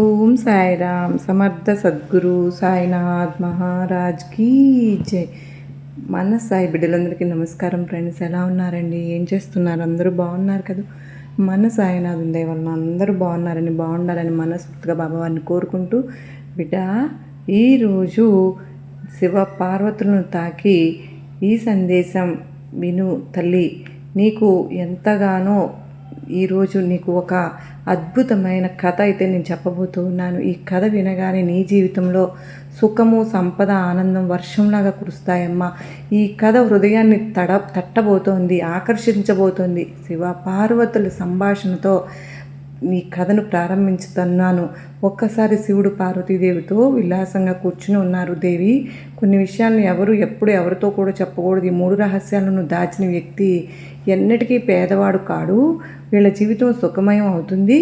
ఓం సాయిరామ్ సమర్థ సద్గురు సాయినాథ్ మహారాజ్ కీ జై. మన సాయి బిడ్డలందరికీ నమస్కారం ఫ్రెండ్స్. ఎలా ఉన్నారండి? ఏం చేస్తున్నారు? అందరూ బాగున్నారు కదా? మన సాయినాథ్ ఉండే వలన అందరూ బాగుండాలని మనస్ఫూర్తిగా బాబావారిని కోరుకుంటూ, బిడ్డ ఈరోజు శివ పార్వతులను తాకి ఈ సందేశం విను తల్లి. నీకు ఎంతగానో ఈరోజు నీకు ఒక అద్భుతమైన కథ అయితే నేను చెప్పబోతున్నాను. ఈ కథ వినగానే నీ జీవితంలో సుఖము, సంపద, ఆనందం వర్షంలాగా కురుస్తాయమ్మా. ఈ కథ హృదయాన్ని తట్టబోతోంది, ఆకర్షించబోతోంది. శివ పార్వతుల సంభాషణతో ఈ కథను ప్రారంభించుతున్నాను. ఒక్కసారి శివుడు పార్వతీదేవితో విలాసంగా కూర్చుని ఉన్నారు. దేవి, కొన్ని విషయాలను ఎప్పుడు ఎవరితో కూడా చెప్పకూడదు. ఈ 3 రహస్యాలను దాచిన వ్యక్తి ఎన్నటికీ పేదవాడు కాడు. వీళ్ళ జీవితం సుఖమయం అవుతుంది.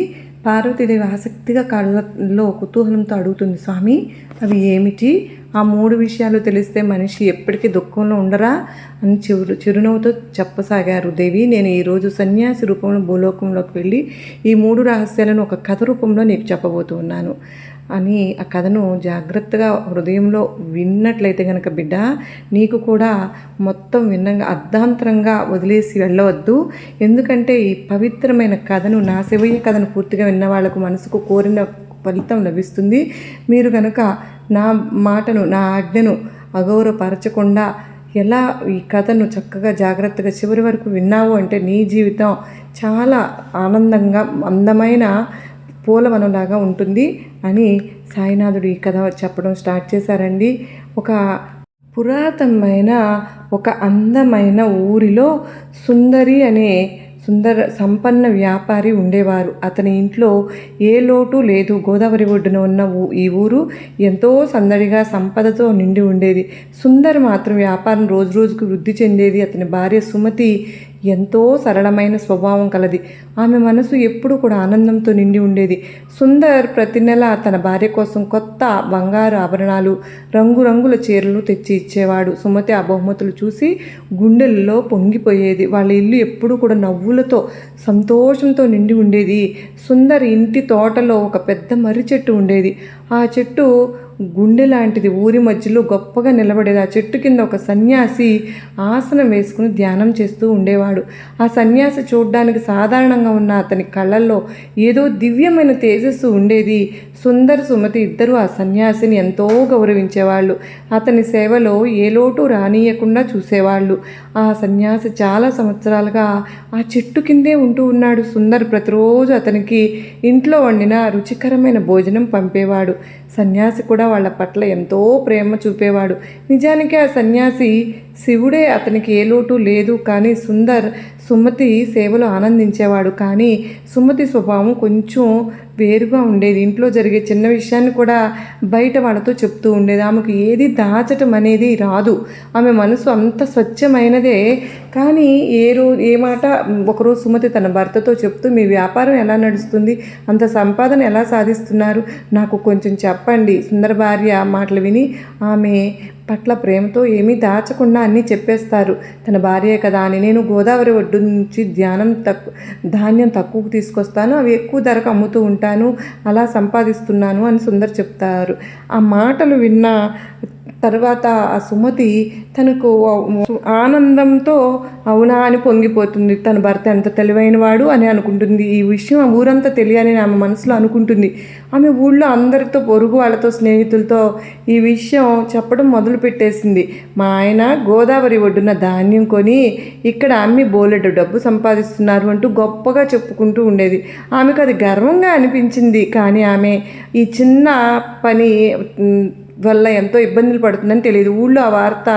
పార్వతీదేవి ఆసక్తిగా కళ్ళలో కుతూహలంతో అడుగుతుంది, స్వామి అవి ఏమిటి? ఆ 3 విషయాలు తెలిస్తే మనిషి ఎప్పటికీ దుఃఖంలో ఉండరా అని చిరునవ్వుతో చెప్పసాగారు. దేవి, నేను ఈరోజు సన్యాసి రూపంలో భూలోకంలోకి వెళ్ళి ఈ 3 రహస్యాలను ఒక కథ రూపంలో నీకు చెప్పబోతున్నాను అని ఆ కథను జాగ్రత్తగా హృదయంలో విన్నట్లయితే కనుక బిడ్డ, నీకు కూడా మొత్తం విన్నంగా అర్ధాంతరంగా వదిలేసి వెళ్ళవద్దు. ఎందుకంటే ఈ పవిత్రమైన కథను, నా శివయ్య కథను పూర్తిగా విన్న వాళ్లకు మనసుకు కోరిన ఫలితం లభిస్తుంది. మీరు కనుక నా మాటను, నా ఆజ్ఞను అగౌరవపరచకుండా ఎలా ఈ కథను చక్కగా జాగ్రత్తగా చివరి వరకు విన్నావు అంటే నీ జీవితం చాలా ఆనందంగా, అందమైన పూలవనంలాగా ఉంటుంది అని సాయినాథుడు ఈ కథ చెప్పడం స్టార్ట్ చేశారండి. ఒక పురాతనమైన ఒక అందమైన ఊరిలో సుందరి అనే సంపన్న వ్యాపారి ఉండేవారు. అతని ఇంట్లో ఏ లోటు లేదు. గోదావరి ఒడ్డున ఉన్న ఈ ఊరు ఎంతో సందడిగా సంపదతో నిండి ఉండేది. సుందర్ మాత్రం వ్యాపారం రోజు రోజుకు వృద్ధి చెందేది. అతని భార్య సుమతి ఎంతో సరళమైన స్వభావం కలది. ఆమె మనసు ఎప్పుడు కూడా ఆనందంతో నిండి ఉండేది. సుందర్ ప్రతి నెల తన భార్య కోసం కొత్త బంగారు ఆభరణాలు, రంగురంగుల చీరలు తెచ్చి ఇచ్చేవాడు. సుమతి ఆ బహుమతులు చూసి గుండెల్లో పొంగిపోయేది. వాళ్ళ ఇల్లు ఎప్పుడు కూడా నవ్వులతో, సంతోషంతో నిండి ఉండేది. సుందర్ ఇంటి తోటలో ఒక పెద్ద మర్రి చెట్టు ఉండేది. ఆ చెట్టు గుండె లాంటిది, ఊరి మధ్యలో గొప్పగా నిలబడేది. ఆ చెట్టు కింద ఒక సన్యాసి ఆసనం వేసుకుని ధ్యానం చేస్తూ ఉండేవాడు. ఆ సన్యాసి చూడ్డానికి సాధారణంగా ఉన్న అతని కళ్ళల్లో ఏదో దివ్యమైన తేజస్సు ఉండేది. సుందర్, సుమతి ఇద్దరూ ఆ సన్యాసిని ఎంతో గౌరవించేవాళ్ళు. అతని సేవలో ఏ లోటు రానియకుండా చూసేవాళ్ళు. ఆ సన్యాసి చాలా సంవత్సరాలుగా ఆ చెట్టు కిందే ఉంటూ ఉన్నాడు. సుందర్ ప్రతిరోజు అతనికి ఇంట్లో వండిన రుచికరమైన భోజనం పంపేవాడు. సన్యాసి కూడా వాళ్ళ పట్ల ఎంతో ప్రేమ చూపేవాడు. నిజానికి ఆ సన్యాసి శివుడే, అతనికి ఏ లోటు లేదు. కానీ సుందర్ సుమతి సేవలో ఆనందించేవాడు. కానీ సుమతి స్వభావం కొంచెం వేరుగా ఉండేది. ఇంట్లో జరిగే చిన్న విషయాన్ని కూడా బయట వాళ్ళతో చెప్తూ ఉండేది. ఆమెకు ఏది దాచటం అనేది రాదు. ఆమె మనసు అంత స్వచ్ఛమైనదే. కానీ ఏ మాట ఒకరోజు సుమతి తన భర్తతో చెప్తూ, మీ వ్యాపారం ఎలా నడుస్తుంది? అంత సంపాదన ఎలా సాధిస్తున్నారు? నాకు కొంచెం చెప్పండి. సుందర భార్య మాటలు విని ఆమె పట్ల ప్రేమతో ఏమీ దాచకుండా అన్నీ చెప్పేస్తారు. తన భార్యే కదా అని, నేను గోదావరి ఒడ్డు నుంచి ధాన్యం తక్కువకు తీసుకొస్తాను, అవి ఎక్కువ ధరకు అమ్ముతూ ఉంటాను, అలా సంపాదిస్తున్నాను అని సుందర్ చెప్తారు. ఆ మాటలు విన్న తర్వాత ఆ సుమతి తనకు ఆనందంతో అవునా అని పొంగిపోతుంది. తన భర్త ఎంత తెలివైనవాడు అని అనుకుంటుంది. ఈ విషయం ఊరంతా తెలియాలని ఆమె మనసులో అనుకుంటుంది. ఆమె ఊళ్ళో అందరితో, పొరుగు వాళ్ళతో, స్నేహితులతో ఈ విషయం చెప్పడం మొదలుపెట్టేసింది. మా ఆయన గోదావరి ఒడ్డున ధాన్యం కొని ఇక్కడ అమ్మి బోలెడు డబ్బు సంపాదిస్తున్నారు అంటూ గొప్పగా చెప్పుకుంటూ ఉండేది. ఆమెకు అది గర్వంగా అనిపించింది. కానీ ఆమె ఈ చిన్న పని వల్ల ఎంతో ఇబ్బందులు పడుతుందని తెలియదు. ఊళ్ళో ఆ వార్త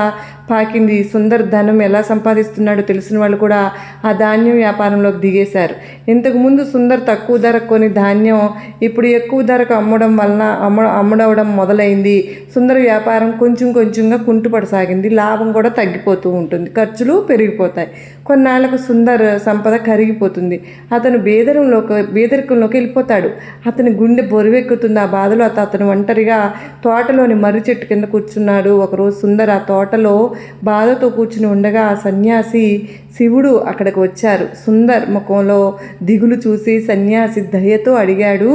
పాకింది. సుందర్ ధనం ఎలా సంపాదిస్తున్నాడో తెలిసిన వాళ్ళు కూడా ఆ ధాన్యం వ్యాపారంలోకి దిగేశారు. ఇంతకుముందు సుందర్ తక్కువ ధరకు కొని ధాన్యం ఇప్పుడు ఎక్కువ ధరకు అమ్ముడవడం మొదలైంది. సుందర్ వ్యాపారం కొంచెంగా కుంటుపడసాగింది. లాభం కూడా తగ్గిపోతూ ఉంటుంది, ఖర్చులు పెరిగిపోతాయి. కొన్నాళ్లకు సుందర్ సంపద కరిగిపోతుంది. అతను బేదరికంలోకి వెళ్ళిపోతాడు. అతని గుండె బరువెక్కుతుంది. ఆ బాధలో అతను ఒంటరిగా తోటలోని మర్రి చెట్టు కింద కూర్చున్నాడు. ఒకరోజు సుందర్ ఆ తోటలో బాధతో కూర్చుని ఉండగా ఆ సన్యాసి శివుడు అక్కడికి వచ్చారు. సుందర్ ముఖంలో దిగులు చూసి సన్యాసి దయతో అడిగాడు,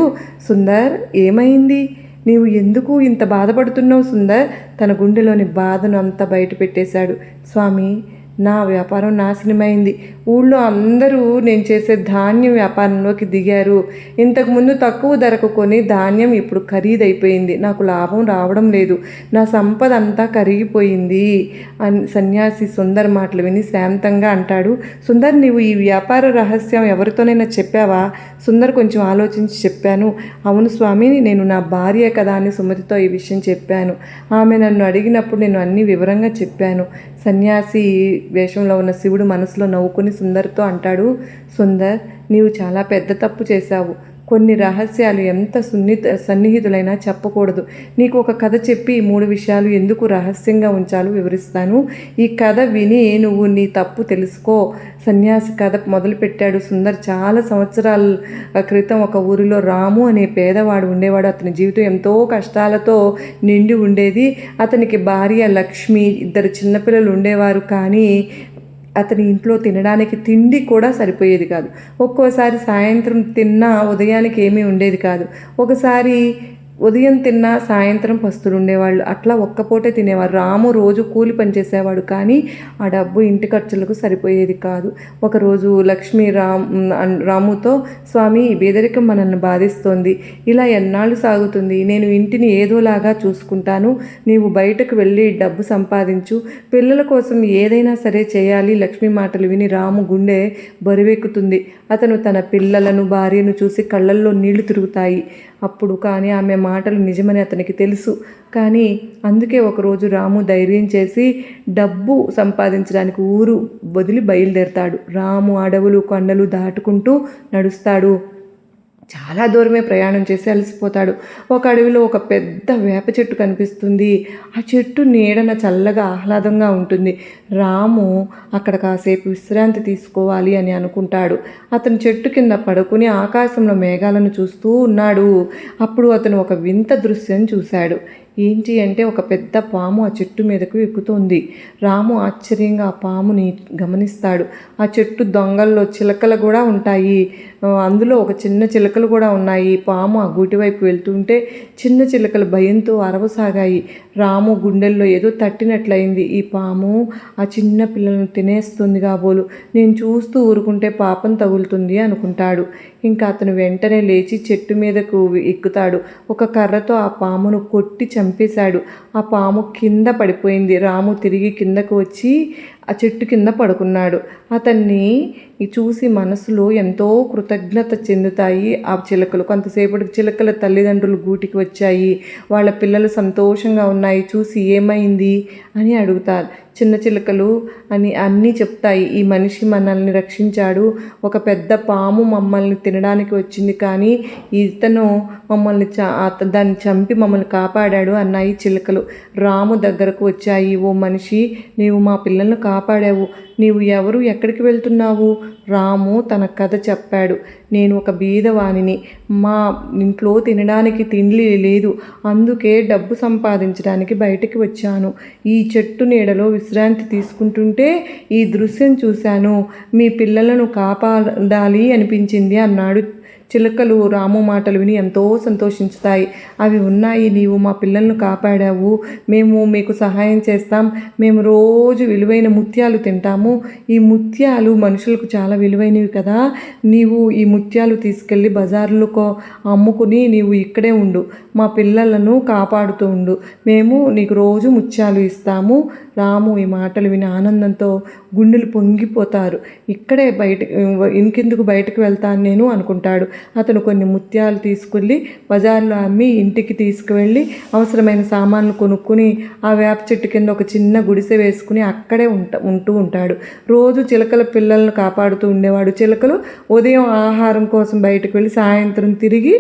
సుందర్, ఏమైంది? నీవు ఎందుకు ఇంత బాధపడుతున్నావు? సుందర్ తన గుండెలోని బాధను అంతా బయట పెట్టేశాడు. స్వామి, నా వ్యాపారం నాశనమైంది. ఊళ్ళో అందరూ నేను చేసే ధాన్యం వ్యాపారంలోకి దిగారు. ఇంతకుముందు తక్కువ ధరకు కొని ధాన్యం ఇప్పుడు ఖరీదైపోయింది. నాకు లాభం రావడం లేదు. నా సంపద అంతా కరిగిపోయింది అని సన్యాసి సుందర్ మాటలు విని శాంతంగా అంటాడు. సుందర్, నీవు ఈ వ్యాపార రహస్యం ఎవరితోనైనా చెప్పావా? సుందర్ కొంచెం ఆలోచించి చెప్పాను. అవును స్వామి, నేను నా భార్య కదా అని సుమతితో ఈ విషయం చెప్పాను. ఆమె నన్ను అడిగినప్పుడు నేను అన్నీ వివరంగా చెప్పాను. సన్యాసి వేషంలో ఉన్న శివుడు మనసులో నవ్వుకుని సుందర్తో అంటాడు, సుందర్, నీవు చాలా పెద్ద తప్పు చేశావు. కొన్ని రహస్యాలు ఎంత సన్నిహితులైనా చెప్పకూడదు. నీకు ఒక కథ చెప్పి ఈ 3 విషయాలు ఎందుకు రహస్యంగా ఉంచాలో వివరిస్తాను. ఈ కథ విని నువ్వు నీ తప్పు తెలుసుకో. సన్యాసి కథ మొదలుపెట్టాడు. సుందర్ చాలా సంవత్సరాల క్రితం ఒక ఊరిలో రాము అనే పేదవాడు ఉండేవాడు. అతని జీవితం ఎంతో కష్టాలతో నిండి ఉండేది. అతనికి భార్య లక్ష్మి, 2 చిన్నపిల్లలు ఉండేవారు. కానీ అతని ఇంట్లో తినడానికి తిండి కూడా సరిపోయేది కాదు. ఒక్కోసారి సాయంత్రం తిన్నా ఉదయానికి ఏమీ ఉండేది కాదు. ఒకసారి ఉదయం తిన్నా సాయంత్రం పస్తులు ఉండేవాళ్ళు. అట్లా ఒక్కపూటే తినేవారు. రాము రోజు కూలి పనిచేసేవాడు, కానీ ఆ డబ్బు ఇంటి ఖర్చులకు సరిపోయేది కాదు. ఒకరోజు లక్ష్మి రాముతో, స్వామి, బేదరికం మనల్ని బాధిస్తోంది. ఇలా ఎన్నాళ్ళు సాగుతుంది? నేను ఇంటిని ఏదోలాగా చూసుకుంటాను. నీవు బయటకు వెళ్ళి డబ్బు సంపాదించు. పిల్లల కోసం ఏదైనా సరే చేయాలి. లక్ష్మి మాటలు విని రాము గుండె బరువెక్కుతుంది. అతను తన పిల్లలను, భార్యను చూసి కళ్ళల్లో నీళ్లు తిరుగుతాయి. అప్పుడు కానీ ఆమె మాటలు నిజమని అతనికి తెలుసు. కానీ అందుకే ఒకరోజు రాము ధైర్యం చేసి డబ్బు సంపాదించడానికి ఊరు వదిలి బయలుదేరతాడు. రాము అడవులు, కొండలు దాటుకుంటూ నడుస్తాడు. చాలా దూరమే ప్రయాణం చేసి అలసిపోతాడు. ఒక అడవిలో ఒక పెద్ద వేప చెట్టు కనిపిస్తుంది. ఆ చెట్టు నీడన చల్లగా ఆహ్లాదంగా ఉంటుంది. రాము అక్కడ కాసేపు విశ్రాంతి తీసుకోవాలి అని అనుకుంటాడు. అతను చెట్టు కింద పడుకుని ఆకాశంలో మేఘాలను చూస్తూ ఉన్నాడు. అప్పుడు అతను ఒక వింత దృశ్యం చూశాడు. ఏంటి అంటే, ఒక పెద్ద పాము ఆ చెట్టు మీదకు ఎక్కుతోంది. రాము ఆశ్చర్యంగా ఆ పాముని గమనిస్తాడు. ఆ చెట్టు దొంగల్లో చిలకలు కూడా ఉంటాయి. అందులో ఒక చిన్న చిలకలు కూడా ఉన్నాయి. పాము ఆ గూటి వైపు వెళ్తుంటే చిన్న చిలకలు భయంతో అరవసాగాయి. రాము గుండెల్లో ఏదో తట్టినట్లయింది. ఈ పాము ఆ చిన్న పిల్లలను తినేస్తుంది కాబోలు. నేను చూస్తూ ఊరుకుంటే పాపం తగులుతుంది అనుకుంటాడు. ఇంకా అతను వెంటనే లేచి చెట్టు మీదకు ఎక్కుతాడు. ఒక కర్రతో ఆ పామును కొట్టి చంపేశాడు. ఆ పాము కింద పడిపోయింది. రాము తిరిగి కిందకు వచ్చి ఆ చెట్టు కింద పడుకున్నాడు. అతన్ని చూసి మనసులో ఎంతో కృతజ్ఞత చెందుతాయి ఆ చిలకలు. కొంతసేపటికి చిలకల తల్లిదండ్రులు గూటికి వచ్చాయి. వాళ్ళ పిల్లలు సంతోషంగా ఉన్నాయి. చూసి ఏమైంది అని అడుగుతారు. చిన్న చిలకలు అన్నీ చెప్తాయి. ఈ మనిషి మనల్ని రక్షించాడు. ఒక పెద్ద పాము మమ్మల్ని తినడానికి వచ్చింది, కానీ ఇతను దాన్ని చంపి మమ్మల్ని కాపాడాడు అన్నాయి చిలకలు. రాము దగ్గరకు వచ్చాయి. ఓ మనిషి, నీవు మా పిల్లలను కాపాడావు. నీవు ఎవరు? ఎక్కడికి వెళ్తున్నావు? రాము తన కథ చెప్పాడు. నేను ఒక బీదవాణిని. మా ఇంట్లో తినడానికి తిండి లేదు. అందుకే డబ్బు సంపాదించడానికి బయటికి వచ్చాను. ఈ చెట్టు నీడలో విశ్రాంతి తీసుకుంటుంటే ఈ దృశ్యం చూశాను. మీ పిల్లలను కాపాడాలి అనిపించింది అన్నాడు. చిలకలు రాము మాటలు విని ఎంతో సంతోషించుతాయి. అవి ఉన్నాయి. నీవు మా పిల్లలను కాపాడావు. మేము మీకు సహాయం చేస్తాం. మేము రోజు విలువైన ముత్యాలు తింటాము. ఈ ముత్యాలు మనుషులకు చాలా విలువైనవి కదా. నీవు ఈ ముత్యాలు తీసుకెళ్ళి బజార్లో అమ్ముకుని నీవు ఇక్కడే ఉండు. మా పిల్లలను కాపాడుతూ ఉండు. మేము నీకు రోజు ముత్యాలు ఇస్తాము. రాము ఈ మాటలు విని ఆనందంతో గుండెలు పొంగిపోతారు. ఇక్కడే ఇంకెందుకు బయటకు వెళ్తాను నేను అనుకుంటాడు. అతను కొన్ని ముత్యాలు తీసుకెళ్ళి బజార్లో అమ్మి ఇంటికి తీసుకువెళ్ళి అవసరమైన సామాన్లు కొనుక్కుని ఆ వేప చెట్టు కింద ఒక చిన్న గుడిసె వేసుకుని అక్కడే ఉంటూ ఉంటాడు. రోజు చిలకల పిల్లలను కాపాడుతూ ఉండేవాడు. చిలకలు ఉదయం ఆహారం కోసం బయటకు వెళ్ళి సాయంత్రం తిరిగి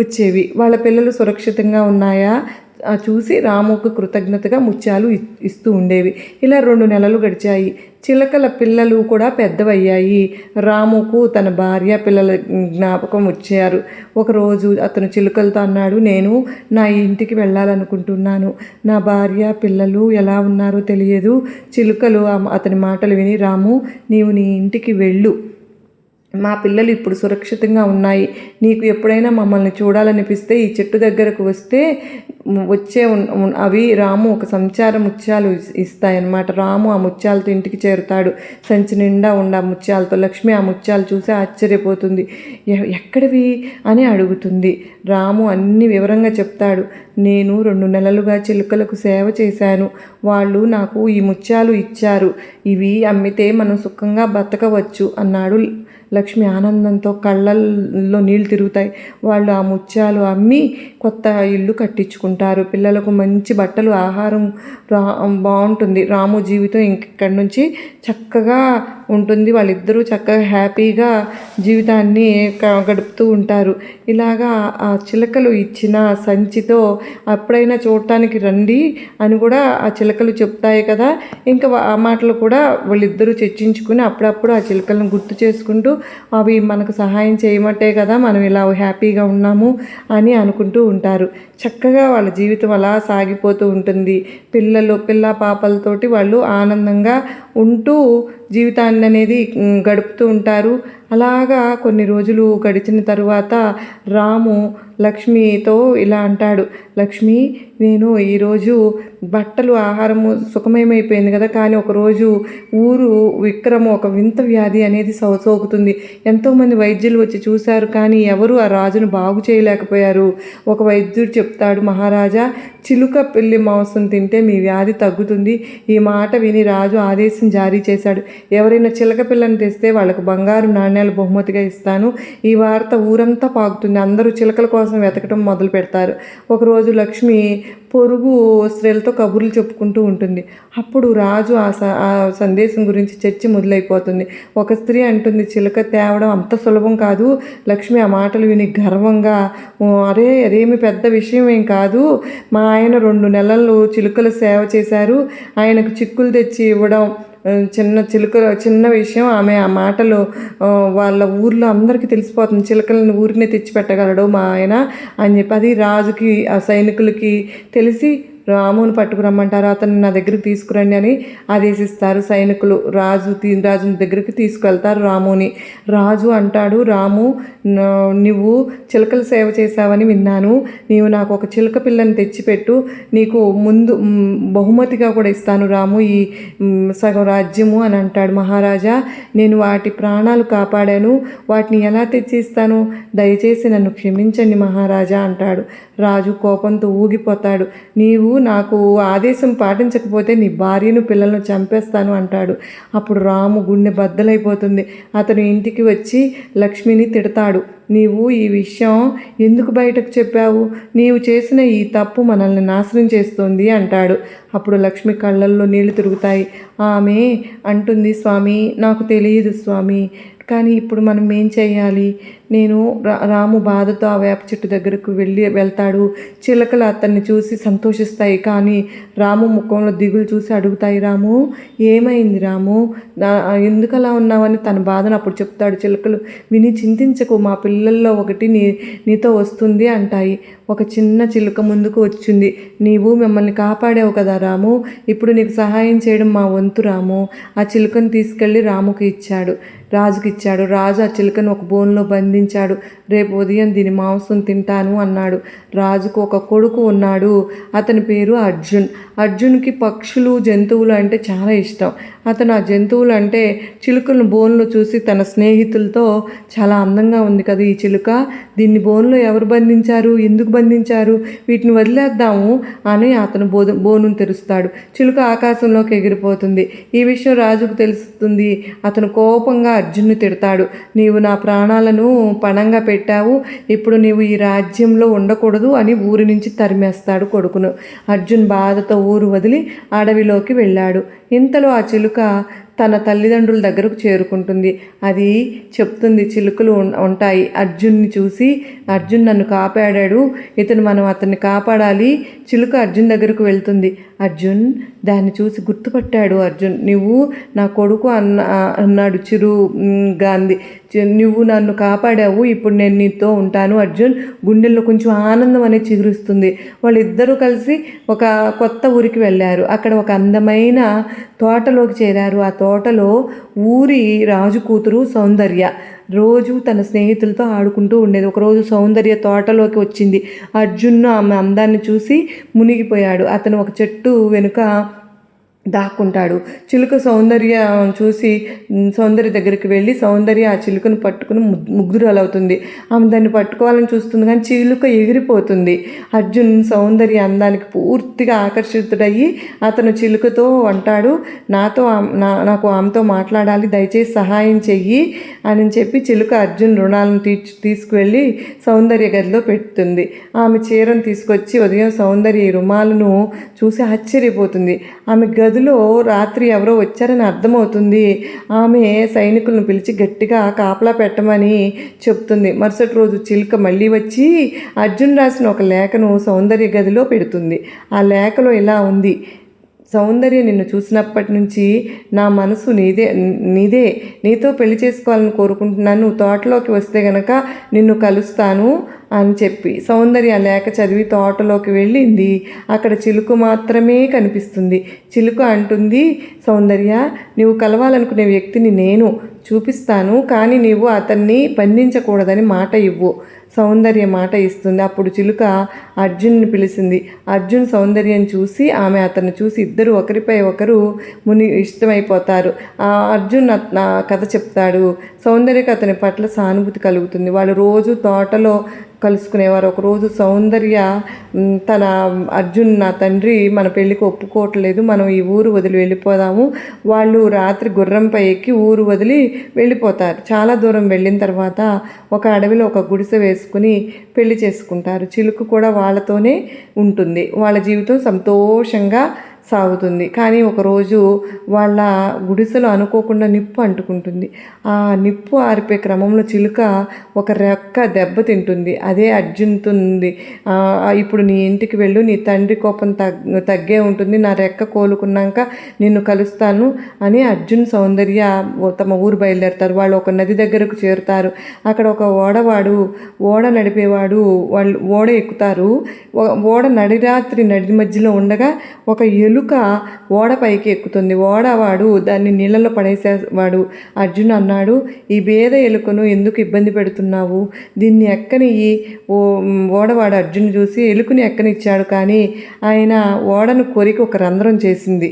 వచ్చేవి. వాళ్ళ పిల్లలు సురక్షితంగా ఉన్నాయా చూసి రాముకు కృతజ్ఞతగా ముత్యాలు ఇస్తూ ఉండేవి. ఇలా 2 నెలలు గడిచాయి. చిలకల పిల్లలు కూడా పెద్దవయ్యాయి. రాముకు తన భార్య పిల్లల జ్ఞాపకం వచ్చారు. ఒకరోజు అతను చిలుకలతో అన్నాడు, నేను నా ఇంటికి వెళ్ళాలనుకుంటున్నాను. నా భార్య పిల్లలు ఎలా ఉన్నారో తెలియదు. చిలుకలు అతని మాటలు విని, రాము, నీవు నీ ఇంటికి వెళ్ళు. మా పిల్లలు ఇప్పుడు సురక్షితంగా ఉన్నాయి. నీకు ఎప్పుడైనా మమ్మల్ని చూడాలనిపిస్తే ఈ చెట్టు దగ్గరకు వస్తే అవి రాము ఒక సంచార ముత్యాలు ఇస్తాయన్నమాట. రాము ఆ ముత్యాలతో ఇంటికి చేరుతాడు. సంచి నిండా ఉన్న ఆ ముత్యాలతో. లక్ష్మి ఆ ముత్యాలు చూసి ఆశ్చర్యపోతుంది. ఎక్కడివి అని అడుగుతుంది. రాము అన్ని వివరంగా చెప్తాడు. నేను 2 నెలలుగా చిలుకలకు సేవ చేశాను. వాళ్ళు నాకు ఈ ముత్యాలు ఇచ్చారు. ఇవి అమ్మితే మనం సుఖంగా బతకవచ్చు అన్నాడు. లక్ష్మి ఆనందంతో కళ్ళల్లో నీళ్ళు తిరుగుతాయి. వాళ్ళు ఆ ముత్యాలు అమ్మి కొత్త ఇల్లు కట్టించుకుంటారు. పిల్లలకు మంచి బట్టలు, ఆహారం బాగుంటుంది. రాము జీవితం ఇక్కడి నుంచి చక్కగా ఉంటుంది. వాళ్ళిద్దరూ చక్కగా హ్యాపీగా జీవితాన్ని గడుపుతూ ఉంటారు. ఇలాగా ఆ చిలకలు ఇచ్చిన సంచితో అప్పుడైనా చూడటానికి రండి అని కూడా ఆ చిలకలు చెప్తాయి కదా. ఇంకా ఆ మాటలు కూడా వాళ్ళిద్దరూ చర్చించుకుని అప్పుడప్పుడు ఆ చిలకలను గుర్తు చేసుకుంటూ అవి మనకు సహాయం చేయమంటే కదా మనం ఇలా హ్యాపీగా ఉన్నాము అని అనుకుంటూ ఉంటారు. చక్కగా వాళ్ళ జీవితం అలా సాగిపోతూ ఉంటుంది. పిల్ల పాపలతోటి వాళ్ళు ఆనందంగా ఉంటూ జీవితాన్ని అనేది గడుపుతూ ఉంటారు. అలాగా కొన్ని రోజులు గడిచిన తరువాత రాము లక్ష్మితో ఇలా అంటాడు, లక్ష్మి, నేను ఈరోజు బట్టలు, ఆహారము సుఖమయమైపోయింది కదా, కానీ ఒకరోజు ఊరు విక్రము ఒక వింత వ్యాధి అనేది సోకుతుంది. ఎంతోమంది వైద్యులు వచ్చి చూశారు, కానీ ఎవరు ఆ రాజును బాగు చేయలేకపోయారు. ఒక వైద్యుడు చెప్తాడు, మహారాజా, చిలుక పిల్లి మాంసం తింటే మీ వ్యాధి తగ్గుతుంది. ఈ మాట విని రాజు ఆదేశం జారీ చేశాడు. ఎవరైనా చిలక పిల్లని తెస్తే వాళ్ళకు బంగారు నాణ్యాలు బహుమతిగా ఇస్తాను. ఈ వార్త ఊరంతా పాకుతుంది. అందరూ చిలకల కోసం వెతకడం మొదలు పెడతారు. ఒకరోజు లక్ష్మి పొరుగు స్త్రీలతో కబుర్లు చెప్పుకుంటూ ఉంటుంది. అప్పుడు రాజు ఆ సందేశం గురించి చర్చ మొదలైపోతుంది. ఒక స్త్రీ అంటుంది, చిలక తేవడం అంత సులభం కాదు. లక్ష్మి ఆ మాటలు విని గర్వంగా, అదేమి పెద్ద విషయం ఏం కాదు, మా ఆయన 2 నెలలు చిలుకల సేవ చేశారు, ఆయనకు చిక్కులు తెచ్చి ఇవ్వడం చిన్న విషయం. ఆమె ఆ మాటలు వాళ్ళ ఊర్లో అందరికీ తెలిసిపోతుంది. చిలకలను ఊరినే తెచ్చిపెట్టగలడు మా ఆయన అని చెప్పి. అది రాజుకి, ఆ సైనికులకి తెలిసి రాముని పట్టుకురమ్మంటారు. అతన్ని నా దగ్గరికి తీసుకురండి అని ఆదేశిస్తారు సైనికులు. రాజుని దగ్గరికి తీసుకువెళ్తారు రాముని. రాజు అంటాడు, రాము, నువ్వు చిలకల సేవ చేశావని విన్నాను. నీవు నాకు ఒక చిలక పిల్లని తెచ్చిపెట్టు, నీకు ముందు బహుమతిగా కూడా ఇస్తాను రాము, ఈ సగం రాజ్యము అని అంటాడు. మహారాజా, నేను వాటి ప్రాణాలు కాపాడాను, వాటిని ఎలా తెచ్చిస్తాను? దయచేసి నన్ను క్షమించండి మహారాజా అంటాడు. రాజు కోపంతో ఊగిపోతాడు. నీవు నాకు ఆదేశం పాటించకపోతే నీ భార్యను, పిల్లలను చంపేస్తాను అంటాడు. అప్పుడు రాము గుండె బద్దలైపోతుంది. అతను ఇంటికి వచ్చి లక్ష్మిని తిడతాడు. నీవు ఈ విషయం ఎందుకు బయటకు చెప్పావు? నీవు చేసిన ఈ తప్పు మనల్ని నాశనం చేస్తోంది అంటాడు. అప్పుడు లక్ష్మి కళ్ళల్లో నీళ్లు తిరుగుతాయి. ఆమె అంటుంది, స్వామి, నాకు తెలియదు స్వామి, కానీ ఇప్పుడు మనం ఏం చేయాలి? నేను రాము బాధతో ఆ వేప చెట్టు దగ్గరకు వెళ్తాడు. చిలకలు అతన్ని చూసి సంతోషిస్తాయి, కానీ రాము ముఖంలో దిగులు చూసి అడుగుతాయి, రాము, ఏమైంది రాము, ఎందుకు అలా ఉన్నావని తన బాధను అప్పుడు చెప్తాడు. చిలకలు విని, చింతించకు, మా పిల్లల్లో ఒకటి నీతో వస్తుంది అంటాయి. ఒక చిన్న చిలుక ముందుకు వచ్చింది. నీవు మిమ్మల్ని కాపాడావు కదా రాము, ఇప్పుడు నీకు సహాయం చేయడం మా వంతు రాము. ఆ చిలుకను తీసుకెళ్ళి రాజుకి ఇచ్చాడు. రాజు ఆ చిలుకను ఒక బోన్లో బంధించాడు. రేపు ఉదయం దీని మాంసం తింటాను అన్నాడు. రాజుకు ఒక కొడుకు ఉన్నాడు. అతని పేరు అర్జున్. అర్జున్కి పక్షులు, జంతువులు అంటే చాలా ఇష్టం. అతను ఆ జంతువులు అంటే చిలుకలను బోన్లో చూసి తన స్నేహితులతో, చాలా అందంగా ఉంది కదా ఈ చిలుక, దీన్ని బోన్లో ఎవరు బంధించారు, ఎందుకు బంధించారు, వీటిని వదిలేద్దాము అని అతను బోనును తెరుస్తాడు. చిలుక ఆకాశంలోకి ఎగిరిపోతుంది. ఈ విషయం రాజుకు తెలుస్తుంది. అతను కోపంగా అర్జున్ని తిడతాడు. నీవు నా ప్రాణాలను పణంగా పెట్టావు, ఇప్పుడు నీవు ఈ రాజ్యంలో ఉండకూడదు అని ఊరి నుంచి తరిమేస్తాడు కొడుకును. అర్జున్ బాధతో ఊరు వదిలి అడవిలోకి వెళ్ళాడు. ఇంతలో ఆ చిలుక తన తల్లిదండ్రుల దగ్గరకు చేరుకుంటుంది. అది చెప్తుంది, చిలుకలు ఉంటాయి. అర్జున్ని చూసి, అర్జున్ నన్ను కాపాడాడు, మనం అతన్ని కాపాడాలి. చిలుక అర్జున్ దగ్గరకు వెళ్తుంది. అర్జున్ దాన్ని చూసి గుర్తుపట్టాడు. అర్జున్, నువ్వు నా కొడుకు అన్నాడు గాంధీ. నువ్వు నన్ను కాపాడావు, ఇప్పుడు నేను నీతో ఉంటాను. అర్జున్ గుండెల్లో కొంచెం ఆనందం అనేది చిగురుస్తుంది. వాళ్ళిద్దరూ కలిసి ఒక కొత్త ఊరికి వెళ్ళారు. అక్కడ ఒక అందమైన తోటలోకి చేరారు. ఆ తోటలో ఊరి రాజు కూతురు సౌందర్య రోజు తన స్నేహితులతో ఆడుకుంటూ ఉండేది. ఒకరోజు సౌందర్య తోటలోకి వచ్చింది. అర్జున్ ఆమె అందాన్ని చూసి మునిగిపోయాడు. అతను ఒక చెట్టు వెనుక దాక్కుంటాడు. చిలుక సౌందర్య చూసి సౌందర్య దగ్గరికి వెళ్ళి సౌందర్య ఆ చిలుకను పట్టుకుని ముగ్ధురాలవుతుంది. ఆమె దాన్ని పట్టుకోవాలని చూస్తుంది, కానీ చిలుక ఎగిరిపోతుంది. అర్జున్ సౌందర్య అందానికి పూర్తిగా ఆకర్షితుడయ్యి అతను చిలుకతో అంటాడు, నాకు ఆమెతో మాట్లాడాలి, దయచేసి సహాయం చెయ్యి అని చెప్పి చిలుక అర్జున్ రుణాలను తీసుకువెళ్ళి సౌందర్య గదిలో పెడుతుంది. ఆమె చీరను తీసుకొచ్చి ఉదయం సౌందర్య ఈ రుమాలను చూసి ఆశ్చర్యపోతుంది. ఆమె గదిలో రాత్రి ఎవరో వచ్చారని అర్థమవుతుంది. ఆమె సైనికులను పిలిచి గట్టిగా కాపలా పెట్టమని చెప్తుంది. మరుసటి రోజు చిలుక మళ్ళీ వచ్చి అర్జున్ రాసిన ఒక లేఖను సౌందర్య గదిలో పెడుతుంది. ఆ లేఖలో ఇలా ఉంది: సౌందర్య, నిన్ను చూసినప్పటి నుంచి నా మనసు నీదే, నీతో పెళ్లి చేసుకోవాలని కోరుకుంటున్నాను. నువ్వు తోటలోకి వస్తే గనక నిన్ను కలుస్తాను అని చెప్పి సౌందర్య లేఖ చదివి తోటలోకి వెళ్ళింది. అక్కడ చిలుక మాత్రమే కనిపిస్తుంది. చిలుక అంటుంది, సౌందర్య, నీవు కలవాలనుకునే వ్యక్తిని నేను చూపిస్తాను, కానీ నీవు అతన్ని బంధించకూడదని మాట ఇవ్వు. సౌందర్య మాట ఇస్తుంది. అప్పుడు చిలుక అర్జున్ని పిలిచింది. అర్జున్ సౌందర్యను చూసి ఆమె అతన్ని చూసి ఇద్దరు ఒకరిపై ఒకరు ఇష్టమైపోతారు. అర్జున్ నా కథ చెప్తాడు. సౌందర్యకు అతని పట్ల సానుభూతి కలుగుతుంది. వాళ్ళు రోజు తోటలో కలుసుకునేవారు. ఒకరోజు సౌందర్య అర్జున్, నా తండ్రి మన పెళ్ళికి ఒప్పుకోవట్లేదు, మనం ఈ ఊరు వదిలి వెళ్ళిపోదాము. వాళ్ళు రాత్రి గుర్రంపై ఎక్కి ఊరు వదిలి వెళ్ళిపోతారు. చాలా దూరం వెళ్ళిన తర్వాత ఒక అడవిలో ఒక గుడిసె వేసుకుని పెళ్లి చేసుకుంటారు. చిలుక కూడా వాళ్ళతోనే ఉంటుంది. వాళ్ళ జీవితం సంతోషంగా సాగుతుంది. కానీ ఒకరోజు వాళ్ళ గుడిసెలో అనుకోకుండా నిప్పు అంటుకుంటుంది. ఆ నిప్పు ఆరిపోయే క్రమంలో చిలుక ఒక రెక్క దెబ్బతింటుంది. అదే అర్జున్తుంది. ఇప్పుడు నీ ఇంటికి వెళ్ళు, నీ తండ్రి కోపం తగ్గే ఉంటుంది, నా రెక్క కోలుకున్నాక నిన్ను కలుస్తాను అని అర్జున్ సౌందర్య తమ ఊరు బయలుదేరుతారు. వాళ్ళు ఒక నది దగ్గరకు చేరుతారు. అక్కడ ఒక ఓడ నడిపేవాడు వాళ్ళు ఓడ ఎక్కుతారు. ఓడ నడి మధ్యలో ఉండగా ఒక ఎలుక ఓడ పైకి ఎక్కుతుంది. ఓడవాడు దాన్ని నీళ్ళలో పడేసేవాడు. అర్జున్ అన్నాడు, ఈ బేద ఎలుకను ఎందుకు ఇబ్బంది పెడుతున్నావు? దీన్ని ఎక్కనియ్యి. ఓడవాడు అర్జున్ చూసి ఎలుకని ఎక్కనిచ్చాడు, కానీ ఆయన ఓడను కొరికి ఒక రంధ్రం చేసింది.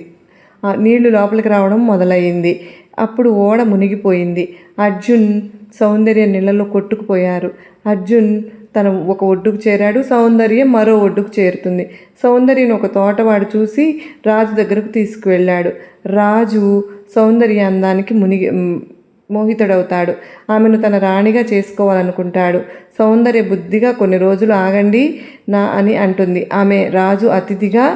నీళ్లు లోపలికి రావడం మొదలయ్యింది. అప్పుడు ఓడ మునిగిపోయింది. అర్జున్ సౌందర్య నీళ్ళలో కొట్టుకుపోయారు. అర్జున్ ఒక ఒడ్డుకు చేరాడు. సౌందర్య మరో ఒడ్డుకు చేరుతుంది. సౌందర్యను ఒక తోటవాడు చూసి రాజు దగ్గరకు తీసుకువెళ్ళాడు. రాజు సౌందర్య అందానికి మోహితుడవుతాడు. ఆమెను తన రాణిగా చేసుకోవాలనుకుంటాడు. సౌందర్య బుద్ధిగా కొన్ని రోజులు ఆగండి అని అంటుంది. ఆమె రాజు అతిథిగా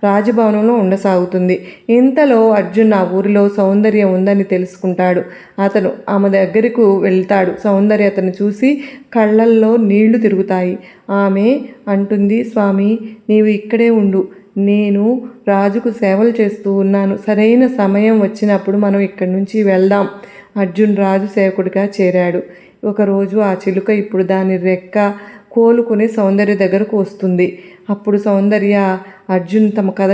రాజభవనంలో ఉండసాగుతుంది. ఇంతలో అర్జున్ ఆ ఊరిలో సౌందర్య ఉందని తెలుసుకుంటాడు. అతను ఆమె దగ్గరకు వెళ్తాడు. సౌందర్య అతను చూసి కళ్ళల్లో నీళ్లు తిరుగుతాయి. ఆమె అంటుంది, స్వామి, నీవు ఇక్కడే ఉండు, నేను రాజుకు సేవలు చేస్తూ ఉన్నాను. సరైన సమయం వచ్చినప్పుడు మనం ఇక్కడి నుంచి వెళ్దాం. అర్జున్ రాజు సేవకుడిగా చేరాడు. ఒకరోజు ఆ చిలుక ఇప్పుడు దాని రెక్క కోలుకుని సౌందర్య దగ్గరకు వస్తుంది. అప్పుడు సౌందర్య, అర్జున్ తమ కథ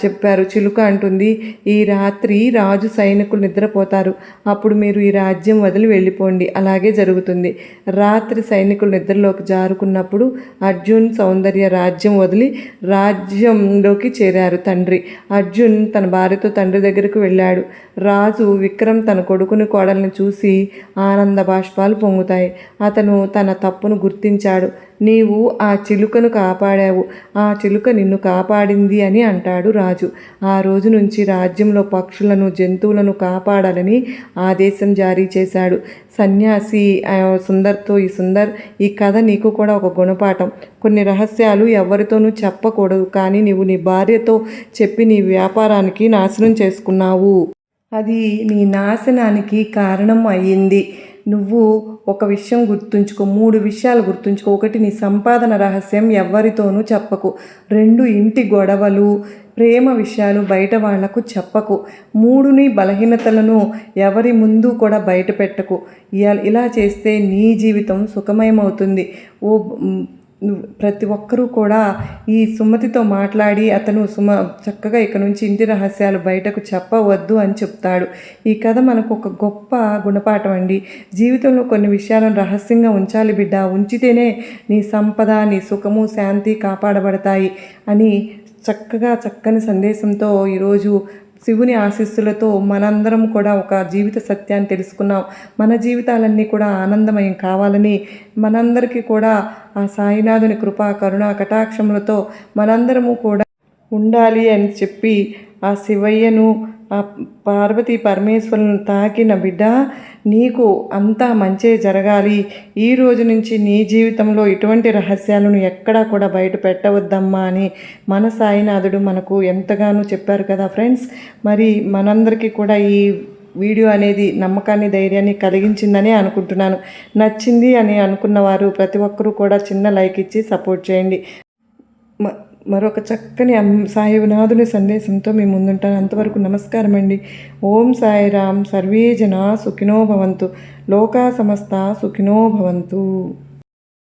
చెప్పారు. చిలుక అంటుంది, ఈ రాత్రి రాజు సైనికులు నిద్రపోతారు, అప్పుడు మీరు ఈ రాజ్యం వదిలి వెళ్ళిపోండి. అలాగే జరుగుతుంది. రాత్రి సైనికులు నిద్రలోకి జారుకున్నప్పుడు అర్జున్ సౌందర్య రాజ్యం వదిలి రాజ్యంలోకి చేరారు. అర్జున్ తన భార్యతో తండ్రి దగ్గరకు వెళ్ళాడు. రాజు విక్రమ్ తన కొడుకుని కోడల్ని చూసి ఆనంద బాష్పాలు పొంగుతాయి. అతను తన తప్పును గుర్తించాడు. నీవు ఆ చిలుకను కాపాడావు, ఆ చిలుక నిన్ను కాపాడింది అని అంటాడు రాజు. ఆ రోజు నుంచి రాజ్యంలో పక్షులను, జంతువులను కాపాడాలని ఆదేశం జారీ చేశాడు. సన్యాసి సుందర్తో, ఈ కథ నీకు కూడా ఒక గుణపాఠం. కొన్ని రహస్యాలు ఎవరితోనూ చెప్పకూడదు, కానీ నీవు నీ భార్యతో చెప్పి నీ వ్యాపారానికి నాశనం చేసుకున్నావు. అది నీ నాశనానికి కారణం అయ్యింది. నువ్వు ఒక విషయం గుర్తుంచుకో, 3 విషయాలు గుర్తుంచుకో. 1, నీ సంపాదన రహస్యం ఎవ్వరితోనూ చెప్పకు. 2, ఇంటి గొడవలు, ప్రేమ విషయాలు బయట వాళ్లకు చెప్పకు. 3, నీ బలహీనతలను ఎవరి ముందు కూడా బయట పెట్టకు. ఇలా చేస్తే నీ జీవితం సుఖమయమవుతుంది. ప్రతి ఒక్కరూ కూడా ఈ సుమతితో మాట్లాడి అతను చక్కగా ఇక నుంచి ఇంటి రహస్యాలు బయటకు చెప్పవద్దు అని చెప్తాడు. ఈ కథ మనకు ఒక గొప్ప గుణపాఠం అండి. జీవితంలో కొన్ని విషయాలను రహస్యంగా ఉంచాలి బిడ్డ, ఉంచితేనే నీ సంపద, నీ సుఖము, శాంతి కాపాడబడతాయి అని చక్కని సందేశంతో ఈరోజు శివుని ఆశీస్సులతో మనందరం కూడా ఒక జీవిత సత్యాన్ని తెలుసుకున్నాం. మన జీవితాలన్నీ కూడా ఆనందమయం కావాలని, మనందరికీ కూడా ఆ సాయినాథుని కృపా కరుణా కటాక్షములతో మనందరము కూడా ఉండాలి అని చెప్పి ఆ శివయ్యను, ఆ పార్వతీ పరమేశ్వరులను తాకిన బిడ్డ, నీకు అంతా మంచే జరగాలి. ఈ రోజు నుంచి నీ జీవితంలో ఇటువంటి రహస్యాలను ఎక్కడా కూడా బయట పెట్టవద్దమ్మా అని మన సాయినాథుడు మనకు ఎంతగానో చెప్పారు కదా ఫ్రెండ్స్. మరి మనందరికీ కూడా ఈ వీడియో అనేది నమ్మకాన్ని, ధైర్యాన్ని కలిగించిందని అనుకుంటున్నాను. నచ్చింది అని అనుకున్నవారు ప్రతి ఒక్కరూ కూడా చిన్న లైక్ ఇచ్చి సపోర్ట్ చేయండి. మరొక చక్కని సాయినాథుని సందేశంతో మీ ముందుంటాను. అంతవరకు నమస్కారం అండి. ఓం సాయిరామ్. సర్వే జనా సుఖినో భవంతు. లోకా సమస్త సుఖినో భవంతు.